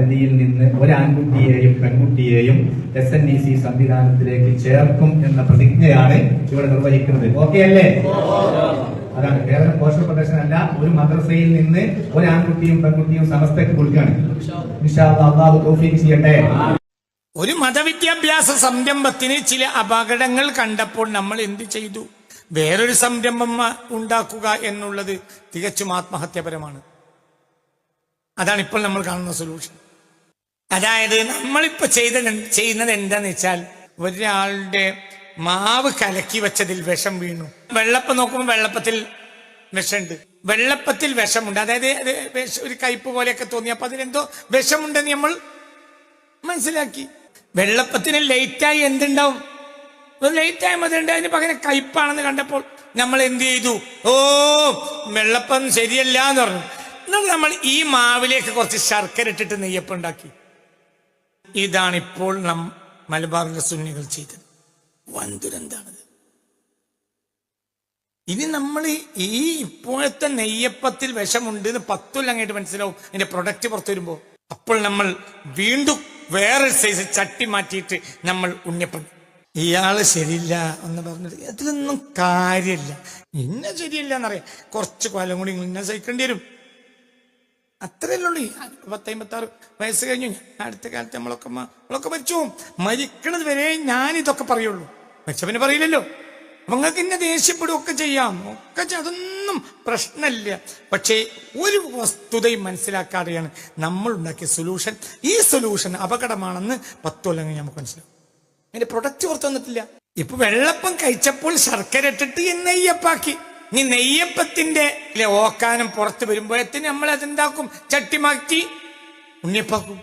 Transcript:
പരിധിയിൽ നിന്ന് ഒരു ആൺകുട്ടിയെയും പെൺകുട്ടിയെയും SNEC സംവിധാനത്തിലേക്ക് ചേർക്കും എന്ന പ്രതിജ്ഞയാണ് ഇവിടെ നിർവഹിക്കുന്നത്. ഓക്കെ അല്ലേ? അതാണ് കേവലം പോഷക പ്രദർശനമല്ല, ഒരു മദ്രസയിൽ നിന്ന് ഒരു ആൺകുട്ടിയും പെൺകുട്ടിയും സമസ്തയ്ക്ക് കൊടുക്കുകയാണ്. ഇൻഷാ അല്ലാഹ് അല്ലാഹു തൗഫീഖ് ചെയ്യട്ടെ. ഒരു മതവിദ്യാഭ്യാസ സംരംഭത്തിന് ചില അപകടങ്ങൾ കണ്ടപ്പോൾ നമ്മൾ എന്ത് ചെയ്തു? വേറൊരു സംരംഭം ഉണ്ടാക്കുക എന്നുള്ളത് തികച്ചും ആത്മഹത്യാപരമാണ്. അതാണ് ഇപ്പോൾ നമ്മൾ കാണുന്ന സൊല്യൂഷൻ. അതായത് നമ്മളിപ്പോ ചെയ്യുന്നത് എന്താന്ന് വെച്ചാൽ, ഒരാളുടെ മാവ് കലക്കി വെച്ചതിൽ വിഷം വീണു. വെള്ളപ്പം നോക്കുമ്പോൾ വെള്ളപ്പത്തിൽ വിഷമുണ്ട്, വെള്ളപ്പത്തിൽ വിഷമുണ്ട്. അതായത് ഒരു കയ്പ് പോലെയൊക്കെ തോന്നി. അപ്പൊ അതിലെന്തോ വിഷമുണ്ടെന്ന് നമ്മൾ മനസ്സിലാക്കി. വെള്ളപ്പത്തിന് ലേറ്റായി എന്തുണ്ടാവും? ലേറ്റായി മതിണ്ട്. അതിന് പകരം കയ്പാണെന്ന് കണ്ടപ്പോൾ നമ്മൾ എന്ത് ചെയ്തു? ഓ, വെള്ളപ്പം ശരിയല്ല എന്ന് പറഞ്ഞു. എന്നാൽ നമ്മൾ ഈ മാവിലേക്ക് കുറച്ച് ശർക്കര ഇട്ടിട്ട് നെയ്യപ്പം ഉണ്ടാക്കി. ഇതാണിപ്പോൾ മലബാറിലെ സുന്നികൾ ചെയ്തത്. വൻദുരന്താണത്. ഇനി നമ്മൾ ഈ ഇപ്പോഴത്തെ നെയ്യപ്പത്തിൽ വിഷമുണ്ട് എന്ന് 10 കൊല്ലം അങ്ങോട്ട് മനസ്സിലാവും അതിന്റെ പ്രൊഡക്റ്റ് പുറത്തു വരുമ്പോ. അപ്പോൾ നമ്മൾ വീണ്ടും വേറൊരു സൈസ് ചട്ടി മാറ്റിയിട്ട് നമ്മൾ ഉണ്ണിയപ്പം. ഇയാള് ശരിയില്ല എന്ന് പറഞ്ഞിട്ട് അതിലൊന്നും കാര്യമില്ല. ഇന്ന ശരിയില്ല എന്നറിയാം, കുറച്ച് കൊല്ലം കൂടി ഇന്നെ സഹിക്കേണ്ടി വരും. അത്രയല്ലേ ഉള്ളൂ. 50-56 വയസ്സ് കഴിഞ്ഞു. അടുത്ത കാലത്ത് നമ്മളൊക്കെ മരിച്ചു പോകും. മരിക്കണത് വരെ ഞാനിതൊക്കെ പറയുള്ളൂ. മരിച്ചവന് പറയില്ലല്ലോ. അപ്പൊ നിങ്ങൾക്ക് ഇന്നെ ദേഷ്യപ്പെടും ഒക്കെ ചെയ്യാം, അതൊന്നും പ്രശ്നമില്ല. പക്ഷേ ഒരു വസ്തുതയും മനസ്സിലാക്കാതെയാണ് നമ്മൾ ഉണ്ടാക്കിയ സൊല്യൂഷൻ. ഈ സൊല്യൂഷൻ അപകടമാണെന്ന് 10 കൊല്ലം കഴിഞ്ഞ് നമുക്ക് മനസ്സിലാവും. അതിന്റെ പ്രൊഡക്റ്റ് പുറത്തു വന്നിട്ടില്ല. ഇപ്പൊ വെള്ളപ്പം കഴിച്ചപ്പോൾ ശർക്കര ഇട്ടിട്ട് നെയ്യപ്പാക്കി. ഇനി നെയ്യപ്പത്തിന്റെ ഓക്കാനം പുറത്ത് വരുമ്പോഴത്തേന് നമ്മൾ അതെന്താക്കും? ചട്ടി മാറ്റി ഉണ്ണിയപ്പാക്കും.